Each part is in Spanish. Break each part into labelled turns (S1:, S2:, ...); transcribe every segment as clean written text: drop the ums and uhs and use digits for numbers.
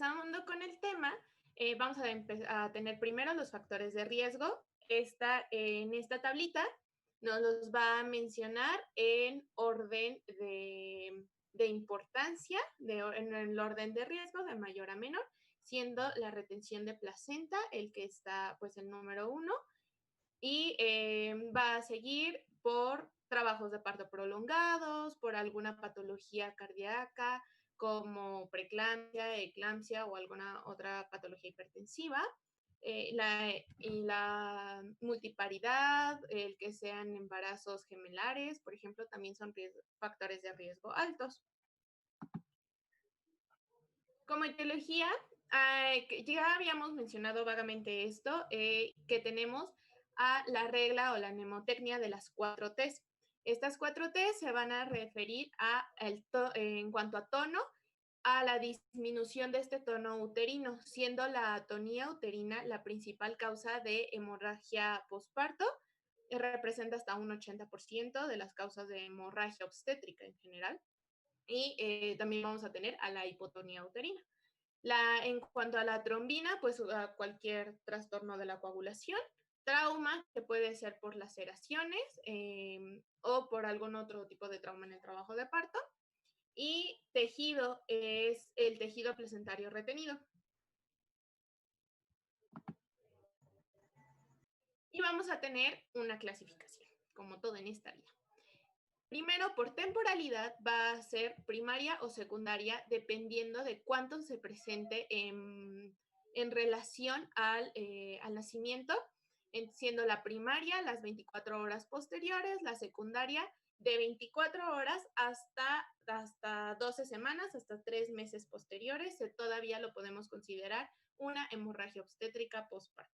S1: empezando con el tema, vamos a tener primero los factores de riesgo. En esta tablita nos los va a mencionar en orden de importancia, en el orden de riesgo, de mayor a menor, siendo la retención de placenta el que está, pues, el número 1, y va a seguir por trabajos de parto prolongados, por alguna patología cardíaca como preeclampsia, eclampsia o alguna otra patología hipertensiva. La multiparidad, el que sean embarazos gemelares, por ejemplo, también son factores de riesgo altos. Como etiología, ya habíamos mencionado vagamente esto, que tenemos a la regla o la mnemotecnia de las 4 Ts. Estas 4 Ts se van a referir en cuanto a tono, a la disminución de este tono uterino, siendo la atonía uterina la principal causa de hemorragia posparto, representa hasta un 80% de las causas de hemorragia obstétrica en general, y también vamos a tener a la hipotonía uterina. En cuanto a la trombina, pues a cualquier trastorno de la coagulación, trauma, que puede ser por laceraciones o por algún otro tipo de trauma en el trabajo de parto, y tejido es el tejido placentario retenido. Y vamos a tener una clasificación, como todo en esta vida. Primero, por temporalidad, va a ser primaria o secundaria, dependiendo de cuánto se presente en relación al nacimiento, siendo la primaria las 24 horas posteriores, la secundaria de 24 horas hasta 12 semanas, hasta 3 meses posteriores, todavía lo podemos considerar una hemorragia obstétrica postparto.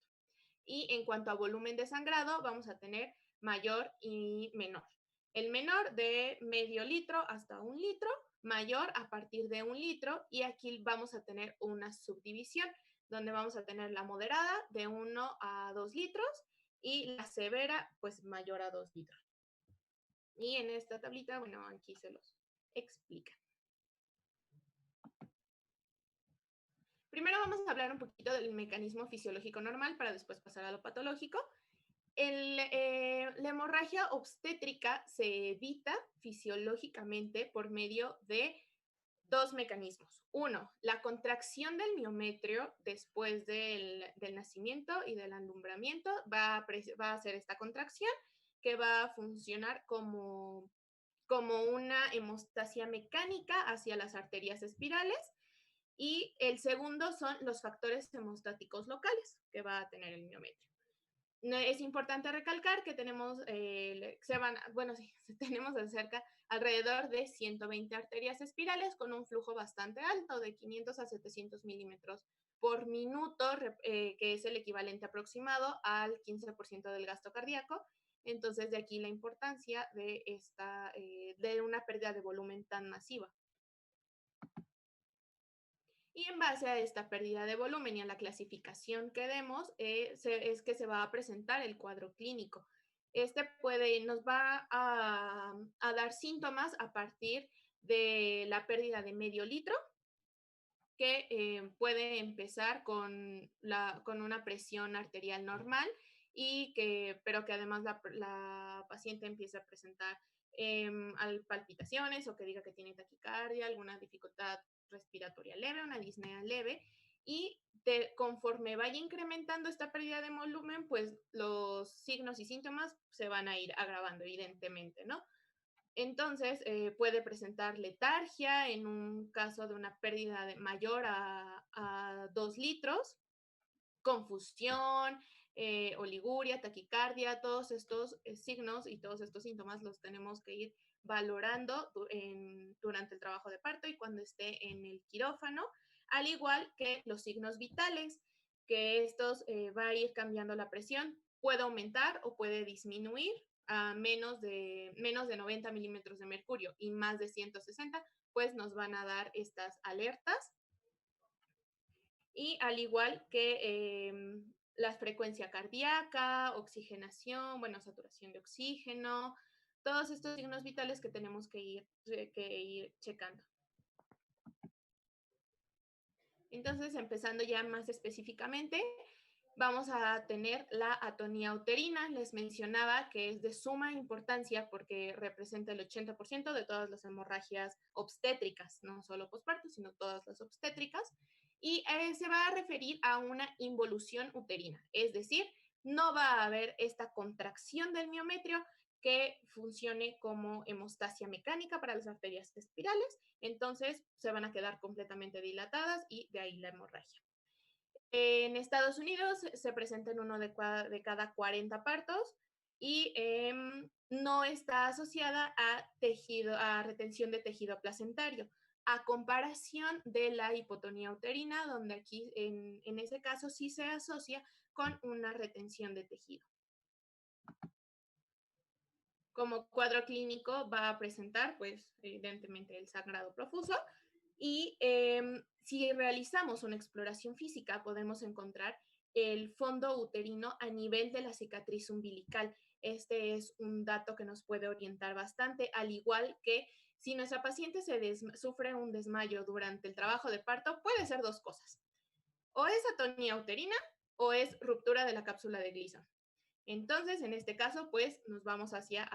S1: Y en cuanto a volumen de sangrado, vamos a tener mayor y menor. El menor de medio litro hasta 1 litro, mayor a partir de 1 litro, y aquí vamos a tener una subdivisión, donde vamos a tener la moderada de 1 a 2 litros y la severa, pues, mayor a 2 litros. Y en esta tablita, bueno, aquí se los explica. Primero vamos a hablar un poquito del mecanismo fisiológico normal para después pasar a lo patológico. La hemorragia obstétrica se evita fisiológicamente por medio de 2 mecanismos. Uno, la contracción del miometrio después del nacimiento y del alumbramiento va a hacer esta contracción, que va a funcionar como una hemostasia mecánica hacia las arterias espirales. Y el segundo son los factores hemostáticos locales que va a tener el miometrio. Es importante recalcar que tenemos, tenemos alrededor de 120 arterias espirales con un flujo bastante alto, de 500 a 700 milímetros por minuto, que es el equivalente aproximado al 15% del gasto cardíaco. Entonces, de aquí la importancia de una pérdida de volumen tan masiva. Y en base a esta pérdida de volumen y a la clasificación que demos, es que se va a presentar el cuadro clínico. Nos va a dar síntomas a partir de la pérdida de medio litro, que puede empezar con una presión arterial normal, pero que además la paciente empieza a presentar palpitaciones, o que diga que tiene taquicardia, alguna dificultad respiratoria leve, una disnea leve, y conforme vaya incrementando esta pérdida de volumen, pues los signos y síntomas se van a ir agravando, evidentemente, ¿no? Entonces, puede presentar letargia en un caso de una pérdida mayor a 2 litros, confusión, oliguria, taquicardia. Todos estos signos y todos estos síntomas los tenemos que ir valorando durante el trabajo de parto y cuando esté en el quirófano, al igual que los signos vitales, que estos va a ir cambiando la presión, puede aumentar o puede disminuir a menos de 90 milímetros de mercurio y más de 160, pues nos van a dar estas alertas. Y al igual que la frecuencia cardíaca, oxigenación, saturación de oxígeno, todos estos signos vitales que tenemos que ir checando. Entonces, empezando ya más específicamente, vamos a tener la atonía uterina. Les mencionaba que es de suma importancia porque representa el 80% de todas las hemorragias obstétricas, no solo posparto, sino todas las obstétricas. Y se va a referir a una involución uterina, es decir, no va a haber esta contracción del miometrio que funcione como hemostasia mecánica para las arterias espirales, entonces se van a quedar completamente dilatadas y de ahí la hemorragia. En Estados Unidos se presenta en uno de cada 40 partos y no está asociada a tejido, a retención de tejido placentario, a comparación de la hipotonía uterina, donde aquí en ese caso sí se asocia con una retención de tejido. Como cuadro clínico va a presentar, pues, evidentemente el sangrado profuso, y si realizamos una exploración física, podemos encontrar el fondo uterino a nivel de la cicatriz umbilical. Este es un dato que nos puede orientar bastante, al igual que si nuestra paciente sufre un desmayo durante el trabajo de parto, puede ser dos cosas. O es atonía uterina o es ruptura de la cápsula de Gleason. Entonces, en este caso, pues nos vamos hacia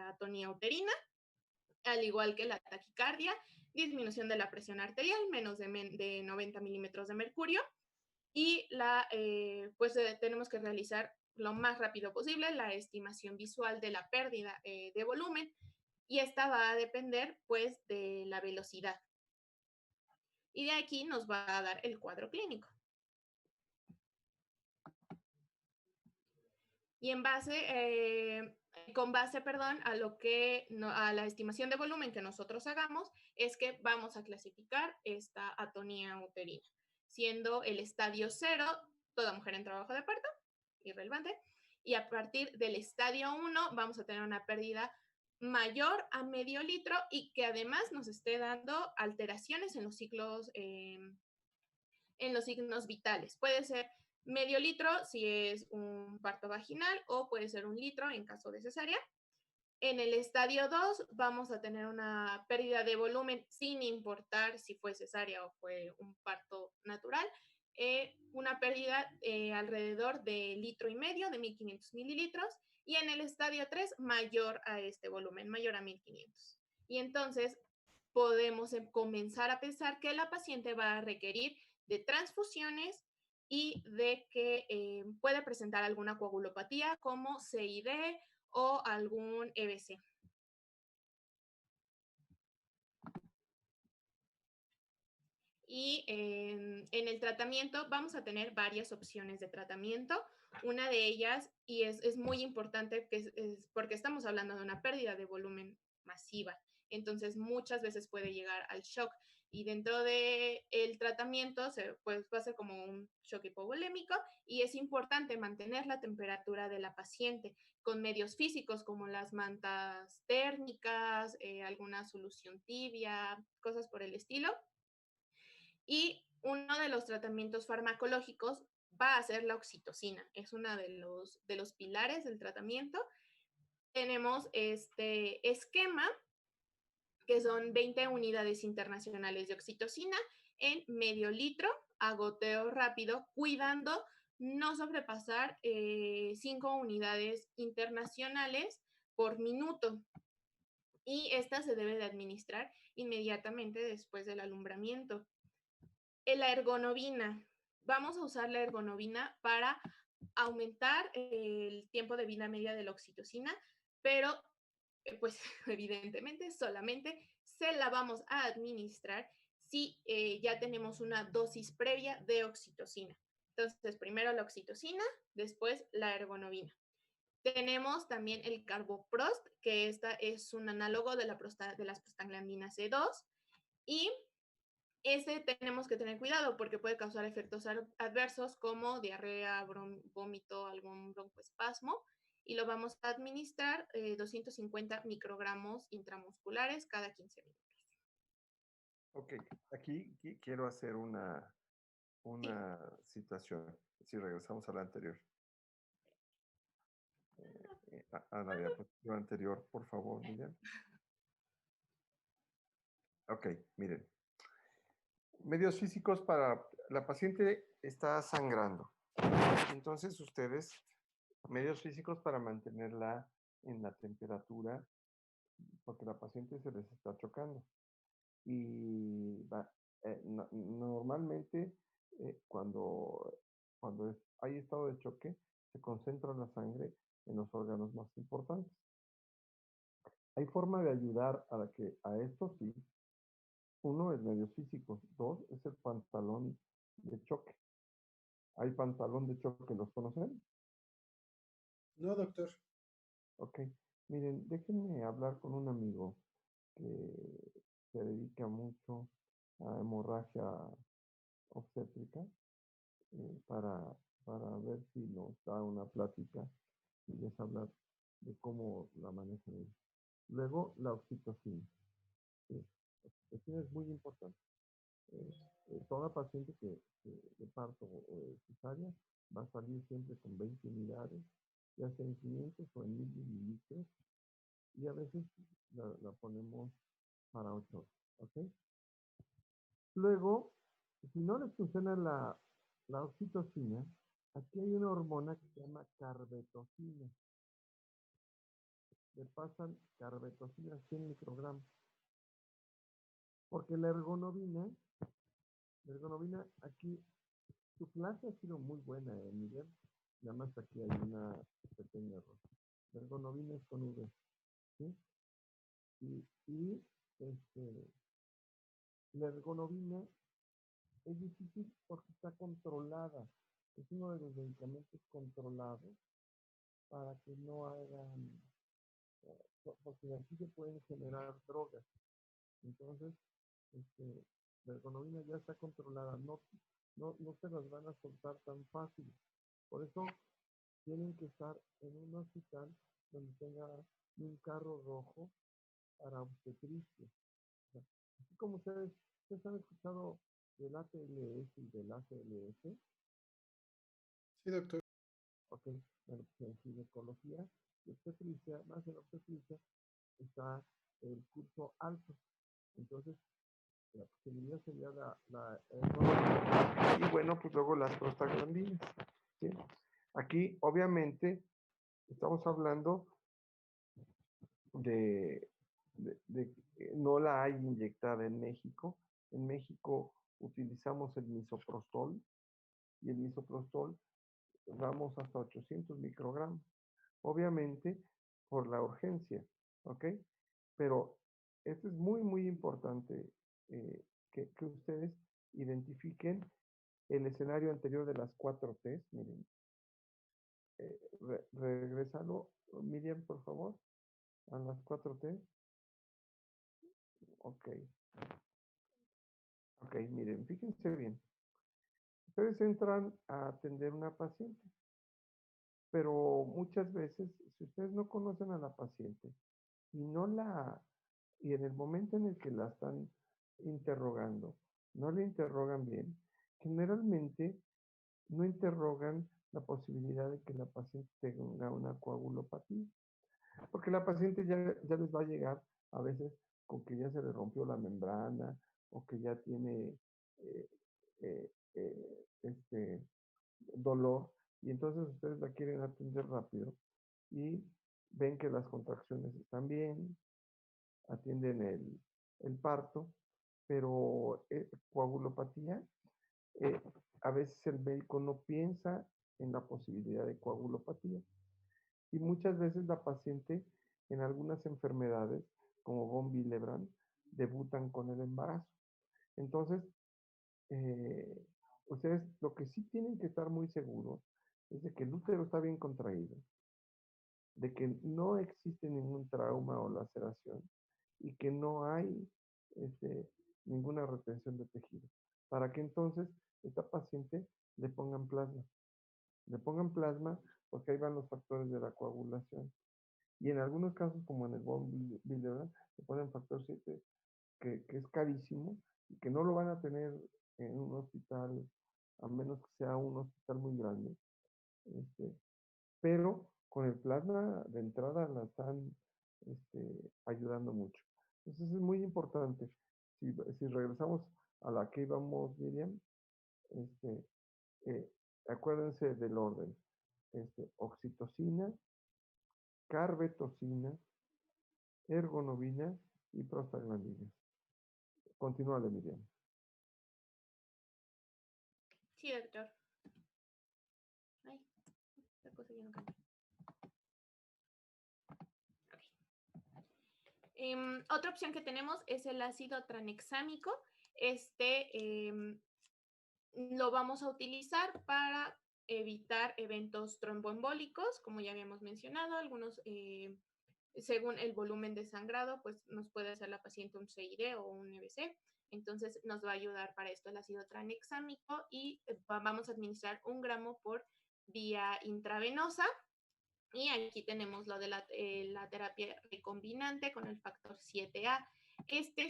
S1: atonía uterina, al igual que la taquicardia, disminución de la presión arterial, menos de 90 milímetros de mercurio, y tenemos que realizar lo más rápido posible la estimación visual de la pérdida de volumen, y esta va a depender pues de la velocidad. Y de aquí nos va a dar el cuadro clínico. Y con base, a la estimación de volumen que nosotros hagamos, es que vamos a clasificar esta atonía uterina, siendo el estadio 0 toda mujer en trabajo de parto, irrelevante, y a partir del estadio 1 vamos a tener una pérdida mayor a medio litro y que además nos esté dando alteraciones en los ciclos, en los signos vitales. Puede ser medio litro si es un parto vaginal o puede ser un litro en caso de cesárea. En el estadio 2 vamos a tener una pérdida de volumen sin importar si fue cesárea o fue un parto natural, una pérdida alrededor de litro y medio, de 1500 mililitros, y en el estadio 3 mayor a este volumen, mayor a 1500. Y entonces podemos comenzar a pensar que la paciente va a requerir de transfusiones y de que puede presentar alguna coagulopatía como CID o algún EBC. Y en el tratamiento vamos a tener varias opciones de tratamiento. Una de ellas, y es muy importante porque estamos hablando de una pérdida de volumen masiva, entonces muchas veces puede llegar al shock. Y dentro del tratamiento pues, va a ser como un shock hipovolémico y es importante mantener la temperatura de la paciente con medios físicos como las mantas térmicas, alguna solución tibia, cosas por el estilo. Y uno de los tratamientos farmacológicos va a ser la oxitocina. Es uno de los pilares del tratamiento. Tenemos este esquema, que son 20 unidades internacionales de oxitocina en medio litro a goteo rápido, cuidando no sobrepasar 5 unidades internacionales por minuto. Y esta se debe de administrar inmediatamente después del alumbramiento. La ergonovina. Vamos a usar la ergonovina para aumentar el tiempo de vida media de la oxitocina, pero pues evidentemente solamente se la vamos a administrar si ya tenemos una dosis previa de oxitocina. Entonces, primero la oxitocina, después la ergonovina. Tenemos también el carboprost, que esta es un análogo de las prostaglandinas E2, y ese tenemos que tener cuidado porque puede causar efectos adversos como diarrea, vómito, algún broncoespasmo, y lo vamos a administrar 250 microgramos intramusculares cada 15 minutos.
S2: Ok, aquí quiero hacer una situación. Si regresamos a la anterior. A la diapositiva anterior, por favor, Miriam. Ok, miren. medios físicos para la paciente está sangrando. Entonces ustedes, medios físicos para mantenerla en la temperatura, porque la paciente se les está chocando. Y normalmente cuando hay estado de choque, se concentra la sangre en los órganos más importantes. Hay forma de ayudar a esto, sí. Uno es medios físicos, dos es el pantalón de choque. ¿Hay pantalón de choque? ¿Los conocen?
S3: No, doctor.
S2: Ok. Miren, déjenme hablar con un amigo que se dedica mucho a hemorragia obstétrica para, para ver si nos da una plática y les habla de cómo la manejan ellos. Luego, la oxitocina. Sí, la oxitocina es muy importante. Toda paciente que de parto o de cesárea va a salir siempre con 20 unidades, ya sea en 500 o en 1000 mililitros, y a veces la ponemos para 8 horas. ¿Ok? Luego, si no les funciona la oxitocina, aquí hay una hormona que se llama carbetocina. Le pasan carbetocina 100 microgramos. Porque la ergonovina aquí, su clase ha sido muy buena, Miguel. Nada más aquí hay una pequeña error. La ergonovina es con V, ¿sí? Y la ergonovina es difícil porque está controlada. Es uno de los medicamentos controlados para que no hagan, porque aquí se pueden generar drogas. Entonces, la ergonovina ya está controlada, no se las van a soltar tan fácil. Por eso tienen que estar en un hospital donde tenga un carro rojo para obstetricia. O sea, así como ustedes han escuchado del ATLS y del ACLS.
S3: Sí, doctor.
S2: Ok, bueno, pues en ginecología y obstetricia, más en obstetricia, está el curso alto. Entonces, la posibilidad sería y bueno, pues luego las prostaglandinas. ¿Sí? Aquí, obviamente, estamos hablando de, no la hay inyectada en México. En México utilizamos el misoprostol y el misoprostol vamos hasta 800 microgramos. Obviamente, por la urgencia, ¿ok? Pero esto es muy, muy importante que ustedes identifiquen el escenario anterior de las 4T. Miren, regresalo, Miriam, por favor, a las 4T. Ok, ok, miren, fíjense bien. Ustedes entran a atender una paciente, pero muchas veces, si ustedes no conocen a la paciente y no la, y en el momento en el que la están interrogando, no le interrogan bien, generalmente no interrogan la posibilidad de que la paciente tenga una coagulopatía, porque la paciente ya les va a llegar a veces con que ya se le rompió la membrana o que ya tiene eh, dolor, y entonces ustedes la quieren atender rápido y ven que las contracciones están bien, atienden el parto, pero coagulopatía, eh, a veces el médico no piensa en la posibilidad de coagulopatía. Y muchas veces la paciente en algunas enfermedades, como von Willebrand, debutan con el embarazo. Entonces, ustedes lo que sí tienen que estar muy seguros es de que el útero está bien contraído, de que no existe ningún trauma o laceración y que no hay este, ninguna retención de tejido. Para que entonces esta paciente le pongan plasma. Le pongan plasma porque ahí van los factores de la coagulación. Y en algunos casos, como en el von Willebrand, le ponen factor 7, que es carísimo y que no lo van a tener en un hospital, a menos que sea un hospital muy grande. Este, pero con el plasma de entrada la están ayudando mucho. Entonces es muy importante. Si regresamos a la que íbamos, Miriam, este, acuérdense del orden, oxitocina, carbetocina, ergonovina y prostaglandinas. Continúa, Miriam.
S1: Sí, doctor. Ay, esta cosa ya no cambia. Otra opción que tenemos es el ácido tranexámico. Lo vamos a utilizar para evitar eventos tromboembólicos, como ya habíamos mencionado, algunos, según el volumen de sangrado, pues nos puede hacer la paciente un CID o un EBC. Entonces nos va a ayudar para esto el ácido tranexámico y vamos a administrar 1 gramo por vía intravenosa. Y aquí tenemos lo de la terapia recombinante con el factor 7A.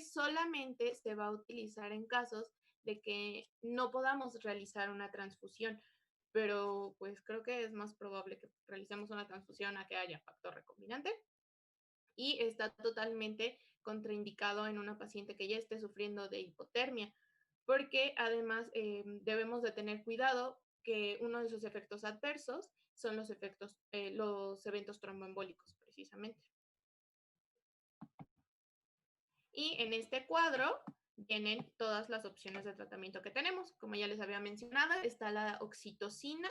S1: Solamente se va a utilizar en casos de que no podamos realizar una transfusión, pero pues creo que es más probable que realicemos una transfusión a que haya factor recombinante. Y está totalmente contraindicado en una paciente que ya esté sufriendo de hipotermia, porque además debemos de tener cuidado que uno de sus efectos adversos son los eventos tromboembólicos, precisamente. Y en este cuadro vienen todas las opciones de tratamiento que tenemos. Como ya les había mencionado, está la oxitocina.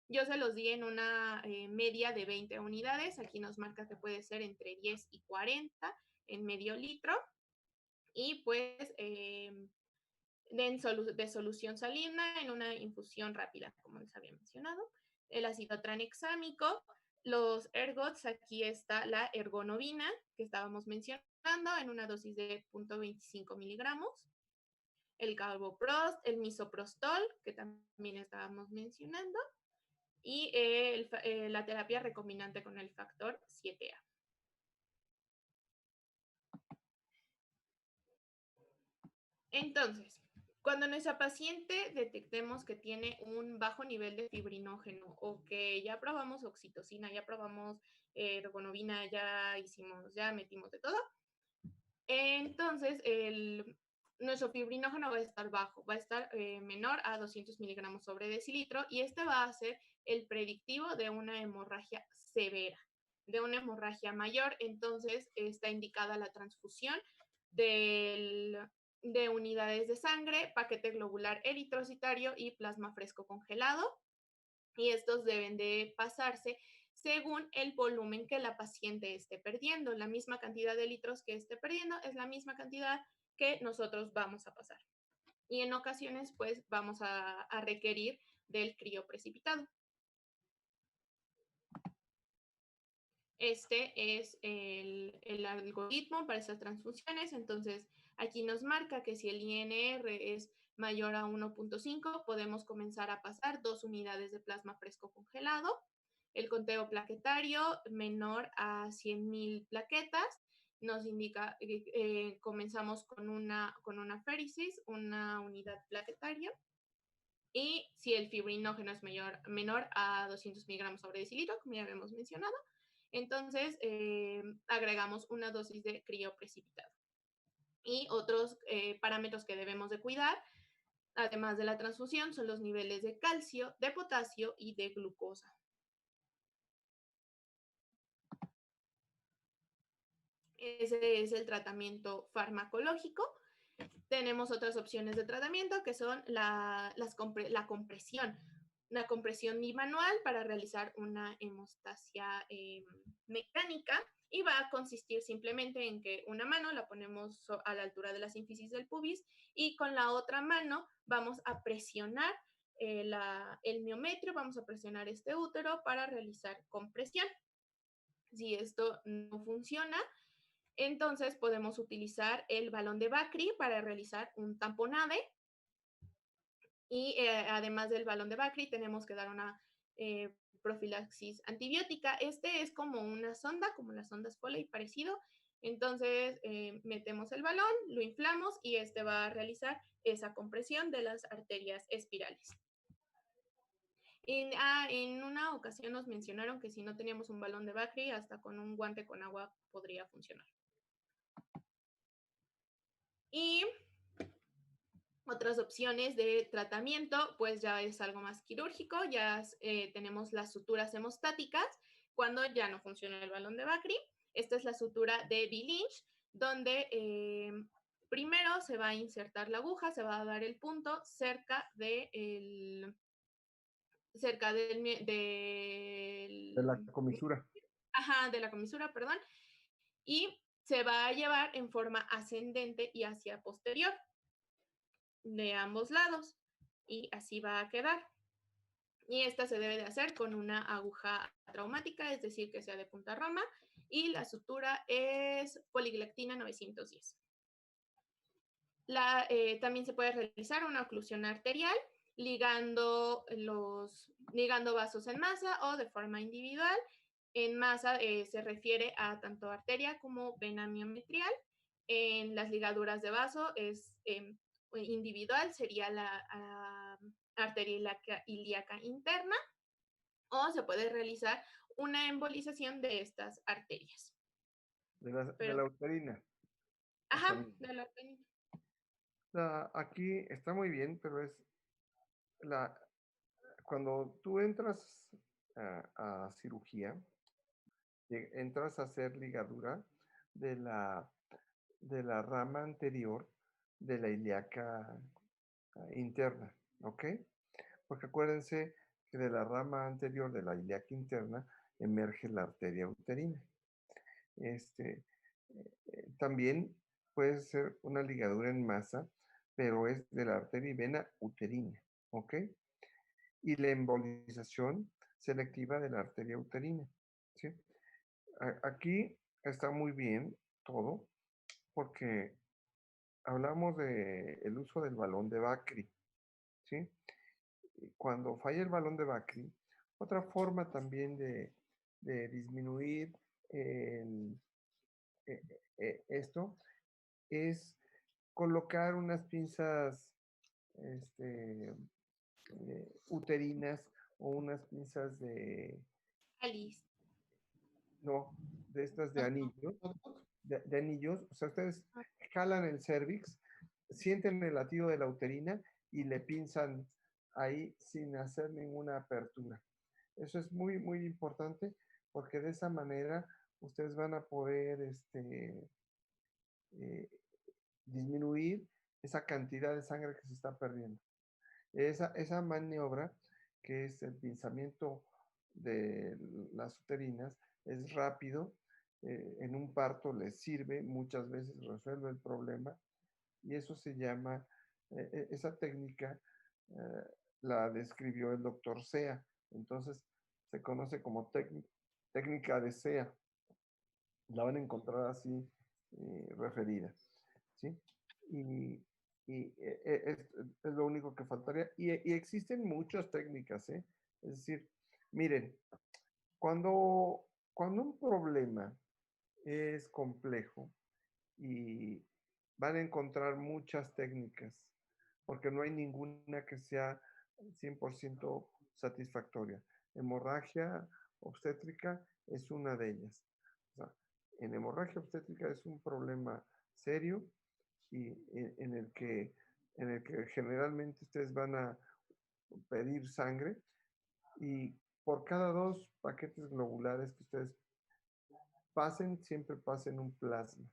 S1: Yo se los di en una media de 20 unidades. Aquí nos marca que puede ser entre 10 y 40 en medio litro. Y pues de solución salina en una infusión rápida, como les había mencionado. El ácido tranexámico, los ergots, aquí está la ergonovina, que estábamos mencionando, en una dosis de 0.25 miligramos. El carboprost, el misoprostol, que también estábamos mencionando, y la terapia recombinante con el factor 7A. Entonces, cuando nuestra paciente detectemos que tiene un bajo nivel de fibrinógeno o que ya probamos oxitocina, ya probamos ergonovina, ya metimos de todo, entonces nuestro fibrinógeno va a estar bajo, va a estar menor a 200 miligramos sobre decilitro y este va a ser el predictivo de una hemorragia severa, de una hemorragia mayor. Entonces está indicada la transfusión de unidades de sangre, paquete globular eritrocitario y plasma fresco congelado. Y estos deben de pasarse según el volumen que la paciente esté perdiendo. La misma cantidad de litros que esté perdiendo es la misma cantidad que nosotros vamos a pasar. Y en ocasiones, pues, vamos a requerir del crioprecipitado. Este es el algoritmo para estas transfusiones. Entonces, aquí nos marca que si el INR es mayor a 1.5, podemos comenzar a pasar 2 unidades de plasma fresco congelado. El conteo plaquetario menor a 100,000 plaquetas nos indica que comenzamos con una féresis, una unidad plaquetaria. Y si el fibrinógeno es menor a 200 miligramos sobre decilitro, como ya habíamos mencionado, entonces agregamos una dosis de crioprecipitado. Y otros parámetros que debemos de cuidar, además de la transfusión, son los niveles de calcio, de potasio y de glucosa. Ese es el tratamiento farmacológico. Tenemos otras opciones de tratamiento que son la compresión. Una compresión bimanual para realizar una hemostasia mecánica y va a consistir simplemente en que una mano la ponemos a la altura de la sínfisis del pubis y con la otra mano vamos a presionar el miometrio, vamos a presionar este útero para realizar compresión. Si esto no funciona, entonces podemos utilizar el balón de Bacri para realizar un tamponade. Y además del balón de Bacri, tenemos que dar una profilaxis antibiótica. Este es como una sonda, como las sondas Foley, parecido. Entonces, metemos el balón, lo inflamos y este va a realizar esa compresión de las arterias espirales. En una ocasión nos mencionaron que si no teníamos un balón de Bacri, hasta con un guante con agua podría funcionar. Y Otras opciones de tratamiento, pues ya es algo más quirúrgico, ya tenemos las suturas hemostáticas cuando ya no funciona el balón de Bakri. Esta es la sutura de B-Lynch, donde primero se va a insertar la aguja, se va a dar el punto cerca
S2: De la comisura.
S1: Ajá, de la comisura, perdón, y se va a llevar en forma ascendente y hacia posterior de ambos lados, y así va a quedar. Y esta se debe de hacer con una aguja traumática, es decir, que sea de punta roma, y la sutura es poliglactina 910. También se puede realizar una oclusión arterial ligando vasos en masa o de forma individual. En masa se refiere a tanto arteria como vena miometrial. En las ligaduras de vaso es individual, sería la arteria ilíaca interna, o se puede realizar una embolización de estas arterias.
S2: De la uterina.
S1: Ajá, de la uterina.
S2: Aquí está muy bien, pero es cuando tú entras a cirugía, entras a hacer ligadura de la rama anterior de la ilíaca interna, ¿ok? Porque acuérdense que de la rama anterior de la ilíaca interna emerge la arteria uterina. También puede ser una ligadura en masa, pero es de la arteria y vena uterina, ¿ok? Y la embolización selectiva de la arteria uterina, ¿sí? Aquí está muy bien todo, porque hablamos del uso del balón de Bakri, ¿sí? Cuando falla el balón de Bakri, otra forma también de disminuir esto es colocar unas pinzas uterinas o unas pinzas
S1: Alice.
S2: no, de estas de anillos, de anillos, o sea, ustedes jalan el cervix, sienten el latido de la uterina y le pinzan ahí sin hacer ninguna apertura. Eso es muy, muy importante porque de esa manera ustedes van a poder disminuir esa cantidad de sangre que se está perdiendo. Esa maniobra, que es el pinzamiento de las uterinas, es rápido. En un parto les sirve, muchas veces resuelve el problema, y eso se llama, esa técnica la describió el doctor Sea, entonces se conoce como técnica de Sea, la van a encontrar así referida, ¿sí? Y, es lo único que faltaría. Y existen muchas técnicas, ¿eh? Es decir, miren, cuando un problema es complejo y van a encontrar muchas técnicas, porque no hay ninguna que sea 100% satisfactoria. Hemorragia obstétrica es una de ellas. O sea, en hemorragia obstétrica es un problema serio y en el que generalmente ustedes van a pedir sangre, y por cada 2 paquetes globulares que ustedes pasen, siempre pasen un plasma.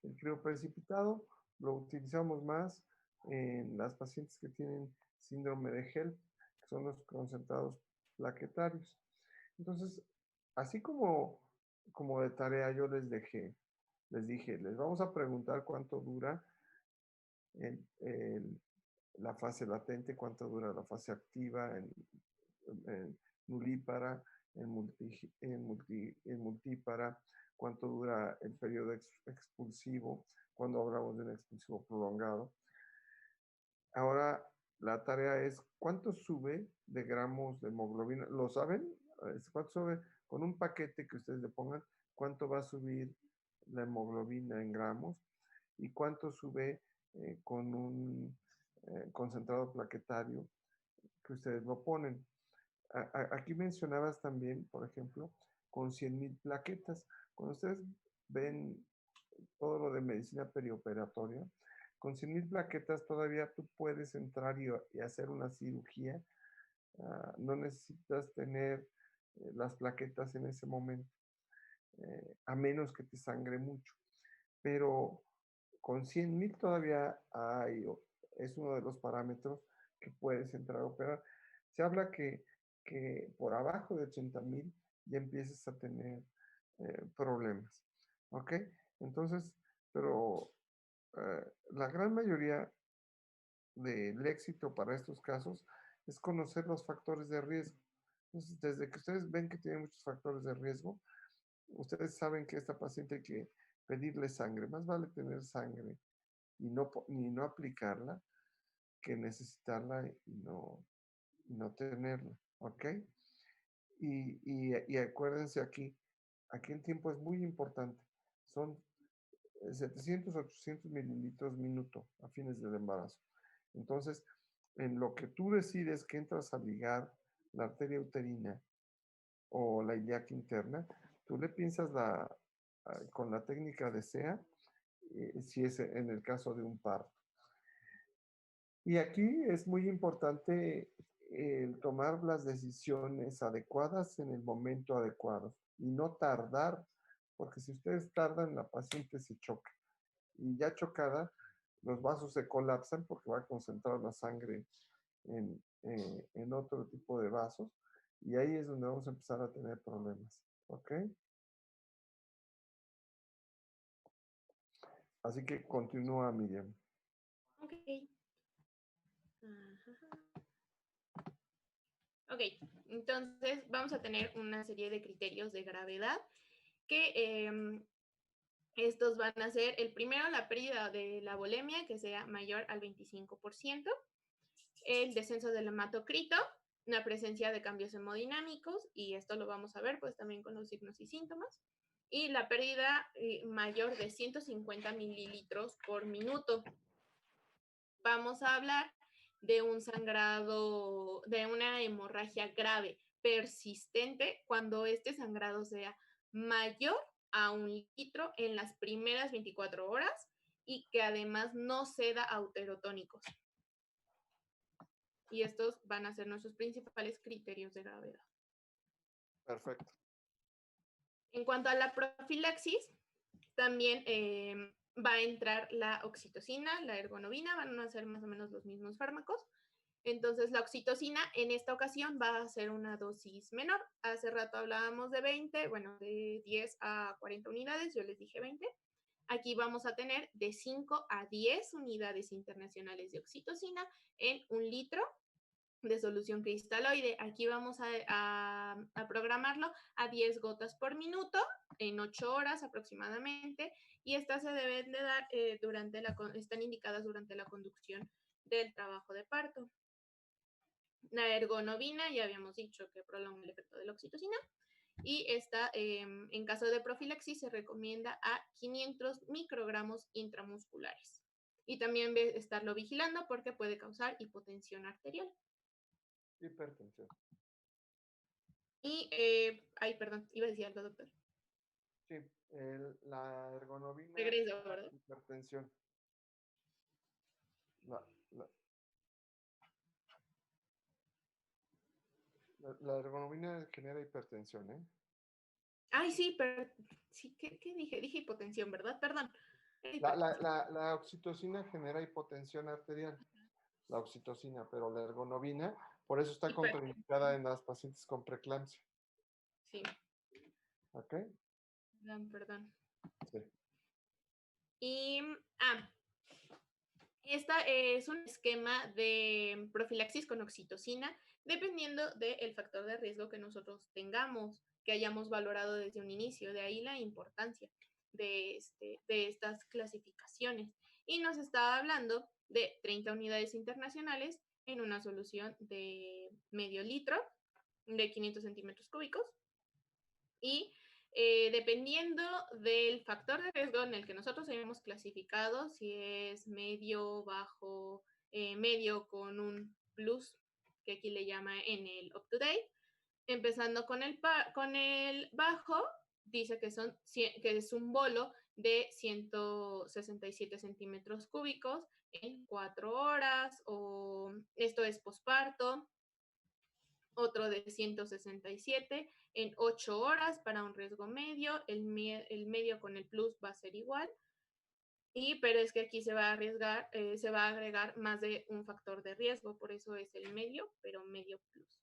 S2: El crioprecipitado lo utilizamos más en las pacientes que tienen síndrome de HELP, que son los concentrados plaquetarios. Entonces, así como de tarea yo les dije, les vamos a preguntar cuánto dura la fase latente, cuánto dura la fase activa en nulípara, en multípara, cuánto dura el periodo expulsivo, cuando hablamos de un expulsivo prolongado. Ahora la tarea es cuánto sube de gramos de hemoglobina. ¿Lo saben? ¿Cuánto sube? Con un paquete que ustedes le pongan, cuánto va a subir la hemoglobina en gramos y cuánto sube con un concentrado plaquetario que ustedes lo ponen. Aquí mencionabas también, por ejemplo, con 100,000 plaquetas. Cuando ustedes ven todo lo de medicina perioperatoria, Con 100,000 plaquetas todavía tú puedes entrar y hacer una cirugía. No necesitas tener las plaquetas en ese momento, a menos que te sangre mucho. Pero con 100,000 todavía es uno de los parámetros que puedes entrar a operar. Se habla que por abajo de 80,000 ya empiezas a tener problemas. ¿Ok? Entonces, pero la gran mayoría del éxito para estos casos es conocer los factores de riesgo. Entonces, desde que ustedes ven que tienen muchos factores de riesgo, ustedes saben que a esta paciente hay que pedirle sangre. Más vale tener sangre y no aplicarla que necesitarla y no tenerla. ¿Ok? Y acuérdense aquí el tiempo es muy importante. Son 700, 800 mililitros minuto a fines del embarazo. Entonces, en lo que tú decides que entras a ligar la arteria uterina o la ilíaca interna, tú le piensas con la técnica de SEA, si es en el caso de un parto. Y aquí es muy importante el tomar las decisiones adecuadas en el momento adecuado y no tardar, porque si ustedes tardan, la paciente se choca. Y ya chocada, los vasos se colapsan porque va a concentrar la sangre en otro tipo de vasos. Y ahí es donde vamos a empezar a tener problemas. ¿Ok? Así que continúa, Miriam.
S1: Ok. Ajá. Ok, entonces vamos a tener una serie de criterios de gravedad que estos van a ser, el primero, la pérdida de la volemia, que sea mayor al 25%, el descenso del hematocrito, la presencia de cambios hemodinámicos, y esto lo vamos a ver pues también con los signos y síntomas, y la pérdida mayor de 150 mililitros por minuto. Vamos a hablar de un sangrado, de una hemorragia grave, persistente, cuando este sangrado sea mayor a 1 litro en las primeras 24 horas y que además no ceda a uterotónicos. Y estos van a ser nuestros principales criterios de gravedad.
S2: Perfecto.
S1: En cuanto a la profilaxis, también va a entrar la oxitocina, la ergonovina, van a ser más o menos los mismos fármacos. Entonces, la oxitocina en esta ocasión va a ser una dosis menor. Hace rato hablábamos de 20, bueno, de 10 a 40 unidades, yo les dije 20. Aquí vamos a tener de 5 a 10 unidades internacionales de oxitocina en 1 litro de solución cristaloide. Aquí vamos a programarlo a 10 gotas por minuto en 8 horas aproximadamente, y estas se deben de dar están indicadas durante la conducción del trabajo de parto. La ergonovina, ya habíamos dicho que prolonga el efecto de la oxitocina, y esta, en caso de profilaxis, se recomienda a 500 microgramos intramusculares. Y también estarlo vigilando porque puede causar hipotensión arterial.
S2: Hipertensión.
S1: Y, perdón, iba a decir algo, doctor.
S2: Sí, la ergonovina.
S1: Regreso, ¿verdad?
S2: Hipertensión. La ergonomina genera hipertensión, ¿eh?
S1: Ay, sí, sí, ¿qué dije? Dije hipotensión, ¿verdad? Perdón.
S2: La oxitocina genera hipotensión arterial, la oxitocina, pero la ergonovina, por eso está contraindicada en las pacientes con preeclampsia.
S1: Sí.
S2: ¿Ok?
S1: Perdón.
S2: Sí.
S1: Y, esta es un esquema de profilaxis con oxitocina, dependiendo del factor de riesgo que nosotros tengamos, que hayamos valorado desde un inicio. De ahí la importancia de estas clasificaciones. Y nos está hablando de 30 unidades internacionales en una solución de medio litro de 500 centímetros cúbicos. Y dependiendo del factor de riesgo en el que nosotros hayamos clasificado, si es medio, bajo, medio con un plus, que aquí le llama en el up to date, empezando con el bajo, dice que es un bolo de 167 centímetros cúbicos en 4 horas, o esto es posparto. Otro de 167 en 8 horas para un riesgo medio, el medio con el plus va a ser igual, pero es que aquí se va a agregar más de un factor de riesgo, por eso es el medio, pero medio plus.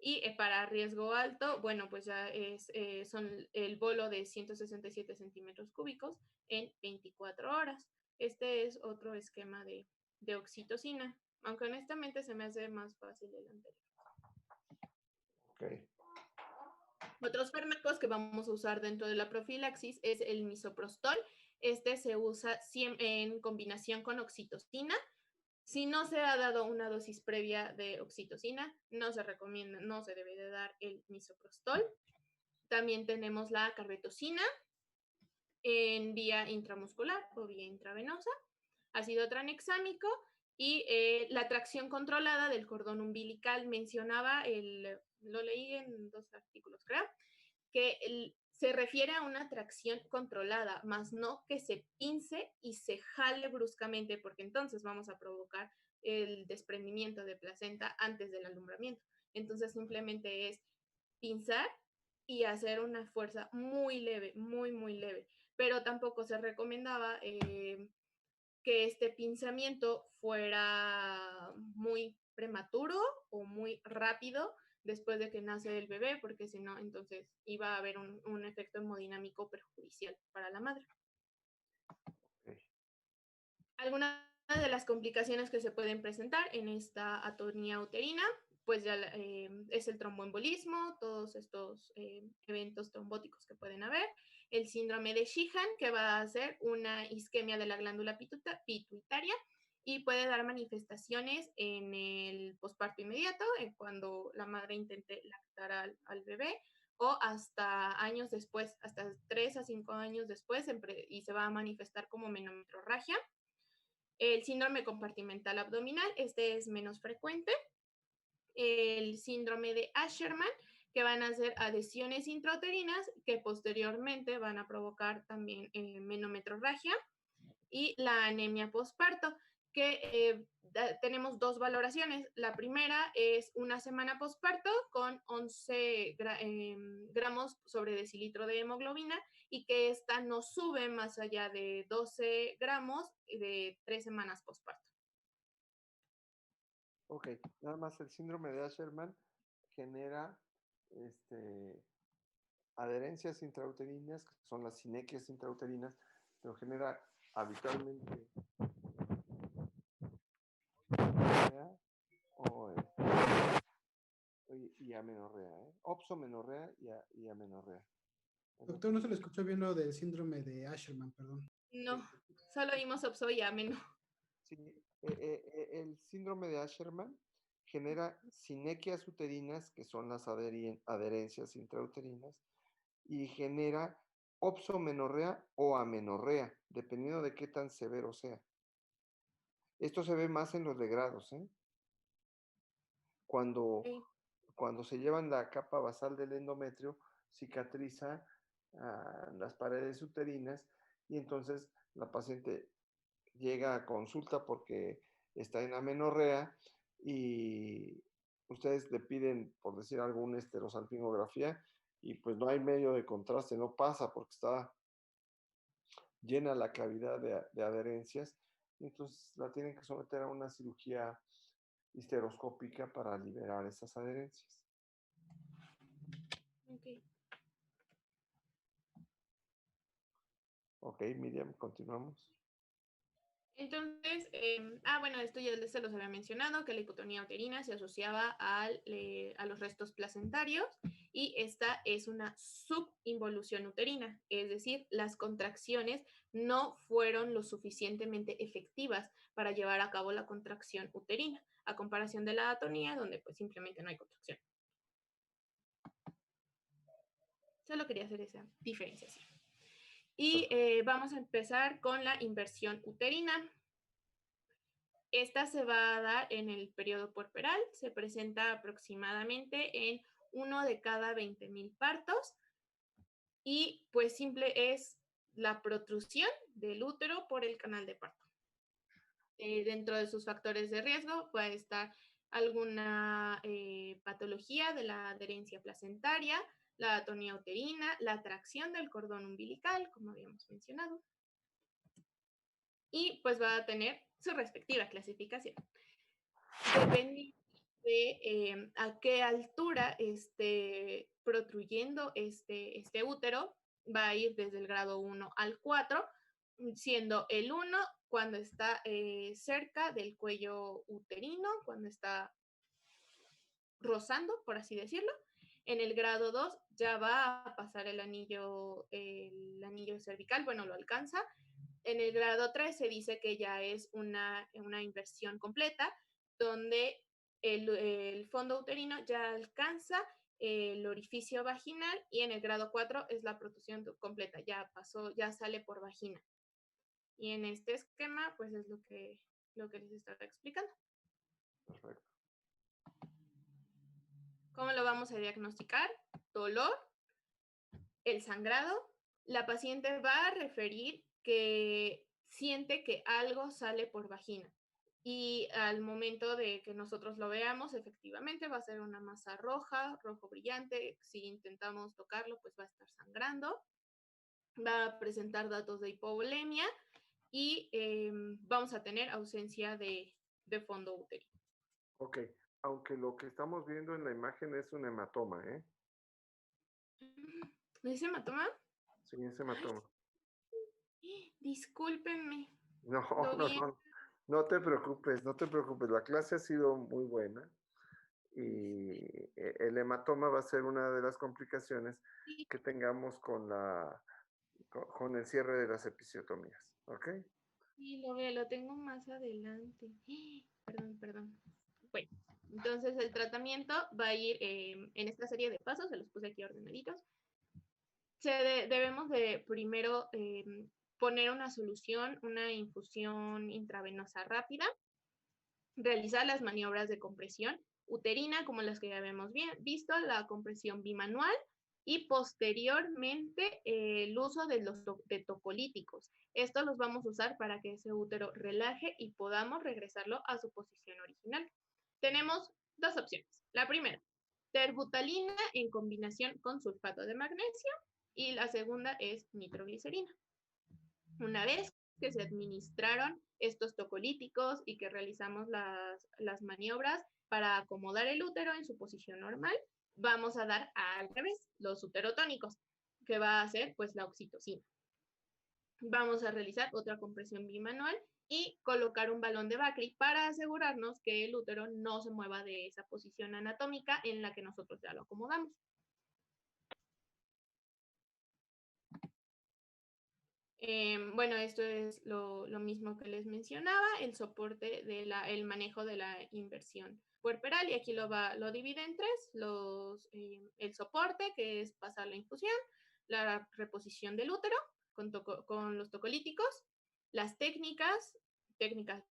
S1: Y para riesgo alto, bueno, pues ya son el bolo de 167 centímetros cúbicos en 24 horas. Este es otro esquema de oxitocina, aunque honestamente se me hace más fácil el anterior.
S2: Okay.
S1: Otros fármacos que vamos a usar dentro de la profilaxis es el misoprostol. Este se usa en combinación con oxitocina. Si no se ha dado una dosis previa de oxitocina, no se recomienda, no se debe de dar el misoprostol. También tenemos la carbetocina en vía intramuscular o vía intravenosa, ácido tranexámico y la tracción controlada del cordón umbilical. Mencionaba, lo leí en 2 artículos, creo, que se refiere a una tracción controlada, más no que se pince y se jale bruscamente, porque entonces vamos a provocar el desprendimiento de placenta antes del alumbramiento. Entonces simplemente es pinzar y hacer una fuerza muy leve, muy, muy leve. Pero tampoco se recomendaba que este pinzamiento fuera muy prematuro o muy rápido después de que nace el bebé, porque si no, entonces iba a haber un efecto hemodinámico perjudicial para la madre.
S2: Okay.
S1: Algunas de las complicaciones que se pueden presentar en esta atonía uterina, pues ya es el tromboembolismo, todos estos eventos trombóticos que pueden haber, el síndrome de Sheehan, que va a ser una isquemia de la glándula pituitaria y puede dar manifestaciones en el posparto inmediato, cuando la madre intente lactar al bebé, o hasta años después, hasta 3 a 5 años después, y se va a manifestar como menometrorragia. El síndrome compartimental abdominal, este es menos frecuente. El síndrome de Asherman, que van a ser adhesiones intrauterinas que posteriormente van a provocar también menometrorragia. Y la anemia posparto, que tenemos 2 valoraciones. La primera es una semana posparto con 11 gramos sobre decilitro de hemoglobina y que esta no sube más allá de 12 gramos de 3 semanas posparto.
S2: Ok, nada más el síndrome de Asherman genera adherencias intrauterinas, que son las sinequias intrauterinas, pero genera habitualmente y amenorrea, opsomenorrea y amenorrea.
S3: Doctor, no se le escuchó bien lo del síndrome de Asherman, perdón.
S1: No, solo vimos opso y ameno.
S2: Sí, el síndrome de Asherman genera sinequias uterinas, que son las adherencias intrauterinas, y genera opsomenorrea o amenorrea, dependiendo de qué tan severo sea. Esto se ve más en los degrados, Cuando se llevan la capa basal del endometrio, cicatriza las paredes uterinas y entonces la paciente llega a consulta porque está en amenorrea y ustedes le piden, por decir algo, una esterosalpingografía y pues no hay medio de contraste, no pasa porque está llena la cavidad de adherencias y entonces la tienen que someter a una cirugía histeroscópica para liberar esas adherencias.
S1: Okay.
S2: Ok, Miriam, continuamos.
S1: Entonces, bueno, esto ya se los había mencionado, que la hipotonía uterina se asociaba a los restos placentarios y esta es una subinvolución uterina, es decir, las contracciones no fueron lo suficientemente efectivas para llevar a cabo la contracción uterina, a comparación de la atonía, donde pues simplemente no hay contracción. Solo quería hacer esa diferenciación. Y vamos a empezar con la inversión uterina. Esta se va a dar en el periodo puerperal, se presenta aproximadamente en 1 de cada 20,000 partos y pues simple es la protrusión del útero por el canal de parto. Dentro de sus factores de riesgo puede estar alguna patología de la adherencia placentaria, la atonía uterina, la tracción del cordón umbilical, como habíamos mencionado, y pues va a tener su respectiva clasificación. Dependiendo de a qué altura esté protruyendo este útero, va a ir desde el grado 1 al 4, siendo el 1 cuando está cerca del cuello uterino, cuando está rozando, por así decirlo. En el grado 2 ya va a pasar el anillo cervical, bueno, lo alcanza. En el grado 3 se dice que ya es una inversión completa, donde el fondo uterino ya alcanza el orificio vaginal, y en el grado 4 es la protrusión completa, ya pasó, ya sale por vagina. Y en este esquema, pues es lo que les estaba explicando.
S2: Perfecto.
S1: ¿Cómo lo vamos a diagnosticar? Dolor, el sangrado. La paciente va a referir que siente que algo sale por vagina. Y al momento de que nosotros lo veamos, efectivamente va a ser una masa roja, rojo brillante. Si intentamos tocarlo, pues va a estar sangrando. Va a presentar datos de hipovolemia y vamos a tener ausencia de fondo uterino.
S2: Ok, aunque lo que estamos viendo en la imagen es un hematoma, ¿eh?
S1: ¿Es hematoma?
S2: Sí, es hematoma.
S1: Discúlpenme.
S2: No, no te preocupes, no te preocupes. La clase ha sido muy buena y el hematoma va a ser una de las complicaciones que tengamos con el cierre de las episiotomías, ¿ok?
S1: Sí, lo veo, lo tengo más adelante. Perdón. Bueno, entonces el tratamiento va a ir en esta serie de pasos, se los puse aquí ordenaditos. Debemos de primero poner una solución, una infusión intravenosa rápida, realizar las maniobras de compresión uterina, como las que ya habíamos visto, la compresión bimanual, y posteriormente el uso de los tocolíticos. Estos los vamos a usar para que ese útero relaje y podamos regresarlo a su posición original. Tenemos dos opciones. La primera, terbutalina en combinación con sulfato de magnesio, y la segunda es nitroglicerina. Una vez que se administraron estos tocolíticos y que realizamos las maniobras para acomodar el útero en su posición normal, vamos a dar al revés los uterotónicos, que va a ser pues la oxitocina. Vamos a realizar otra compresión bimanual y colocar un balón de Bacri para asegurarnos que el útero no se mueva de esa posición anatómica en la que nosotros ya lo acomodamos. Bueno, esto es lo mismo que les mencionaba, el soporte el manejo de la inversión puerperal, y aquí lo divide en tres: el soporte, que es pasar la infusión, la reposición del útero con los tocolíticos, las técnicas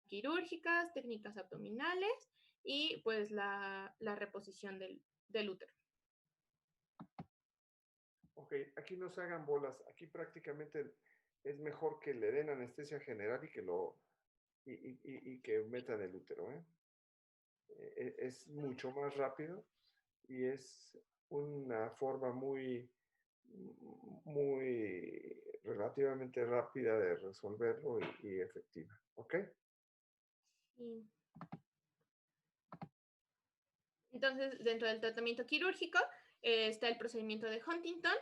S1: quirúrgicas, técnicas abdominales, y pues la reposición del útero.
S2: Ok, aquí no se hagan bolas, aquí prácticamente es mejor que le den anestesia general y que metan el útero, ¿eh? Es mucho más rápido y es una forma muy relativamente rápida de resolverlo y efectiva, ¿ok?
S1: Sí. Entonces, dentro del tratamiento quirúrgico está el procedimiento de Huntington.